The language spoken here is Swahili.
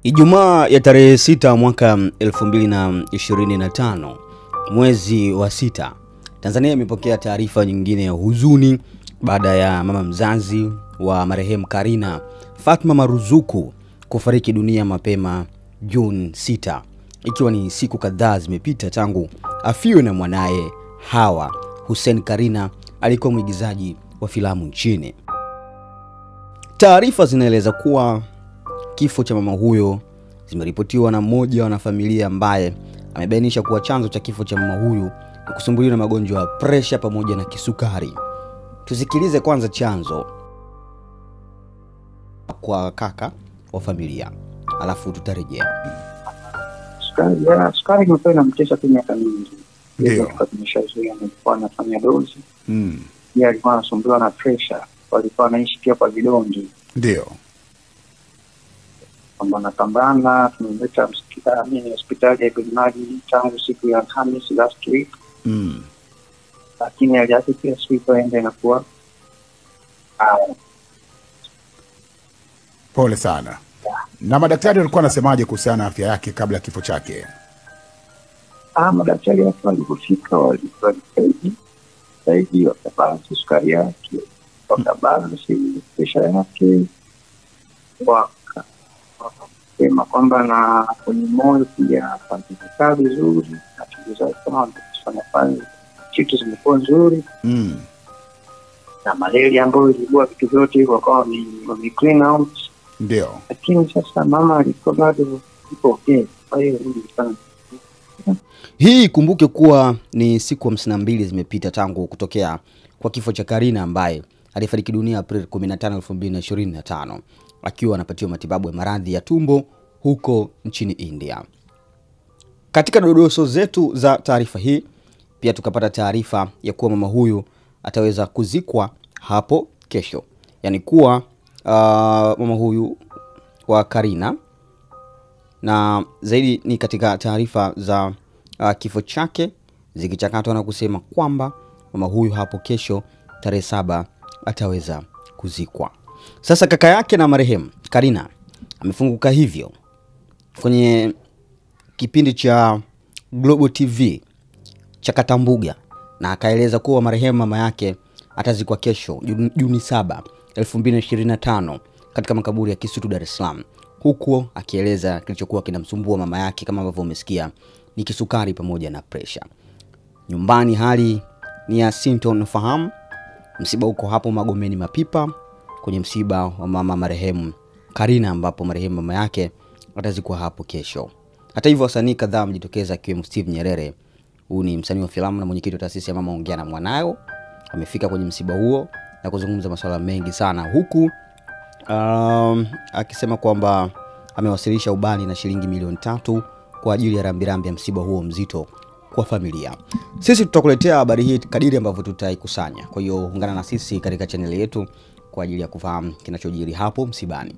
Ijumaa ya tarehe 6 mwaka 2025 mwezi wa 6, Tanzania imepokea taarifa nyingine ya huzuni baada ya mama mzazi wa marehemu Karina Fatma Maruzuku kufariki dunia mapema Juni 6, ikiwa ni siku kadhaa zimepita tangu afiwe na mwanae Hawa Hussein. Karina alikuwa mwigizaji wa filamu nchini. Taarifa zinaeleza kuwa kifo cha mama huyo zimeripotiwa na mmoja wa wanafamilia ambaye amebainisha kuwa chanzo cha kifo cha mama huyu ni kusumbuliwa na magonjwa ya presha pamoja na kisukari. Tusikilize kwanza chanzo kwa kaka wa familia, alafu tutarejea. Sukari imekuwa inamtesa kwa miaka mingi. Ndio tumeshazoea, alikuwa anafanya dozi. Yeye alikuwa anasumbuliwa na pressure, alikuwa anaishi pia kwa vidonge. Ndio. Kwamba anapambana, tumemleta hospitali ya Bimaji tangu siku ya Alhamisi last week. Lakini hali yake pia siku aende na kuwa pole sana. Na madaktari walikuwa wanasemaje kuhusiana na afya yake kabla ya kifo chake? Madaktari walipofika zaidi wakabalansi sukari yake, wakabalansi presha yake, wakasema kwamba na kwenye moyo pia anakaa vizuri, na tuliza kama kufanya pale kitu zimekuwa nzuri. Na malaria ambayo ilikuwa vitu vyote hivyo wakawa ni clean out. Ndio. Lakini sasa mama alikuwa bado yuko okay. Kwa hiyo hii kumbuke kuwa ni siku 52 zimepita tangu kutokea kwa kifo cha Karina ambaye alifariki dunia Aprili 15, 2025 akiwa anapatiwa matibabu ya maradhi ya tumbo huko nchini India. Katika dodoso zetu za taarifa hii pia tukapata taarifa ya kuwa mama huyu ataweza kuzikwa hapo kesho. Yani kuwa mama huyu wa Karina, na zaidi ni katika taarifa za kifo chake zikichakatwa na kusema kwamba mama huyu hapo kesho tarehe 7 ataweza kuzikwa. Sasa kaka yake na marehemu Karina amefunguka hivyo kwenye kipindi cha Global TV cha Katambuga, na akaeleza kuwa marehemu mama yake atazikwa kesho Juni 7, 2025 katika makaburi ya Kisutu, Dar es Salaam, huko akieleza kilichokuwa kinamsumbua mama yake kama ambavyo umesikia ni kisukari pamoja na pressure. Nyumbani hali ni ya sintofahamu. Msiba uko hapo Magomeni Mapipa kwenye msiba wa mama marehemu Karina, ambapo marehemu mama yake atazikwa hapo kesho. Hata hivyo wasanii kadhaa wamejitokeza akiwemo Steve Nyerere. Huyu ni msanii wa filamu na mwenyekiti wa taasisi ya Mama Ongea na Mwanayo. Amefika kwenye msiba huo na kuzungumza masuala mengi sana, huku akisema kwamba amewasilisha ubani na shilingi milioni 3 kwa ajili ya rambirambi ya msiba huo mzito kwa familia. Sisi tutakuletea habari hii kadiri ambavyo tutaikusanya. Kwa hiyo ungana na sisi katika channel yetu kwa ajili ya kufahamu kinachojiri hapo msibani.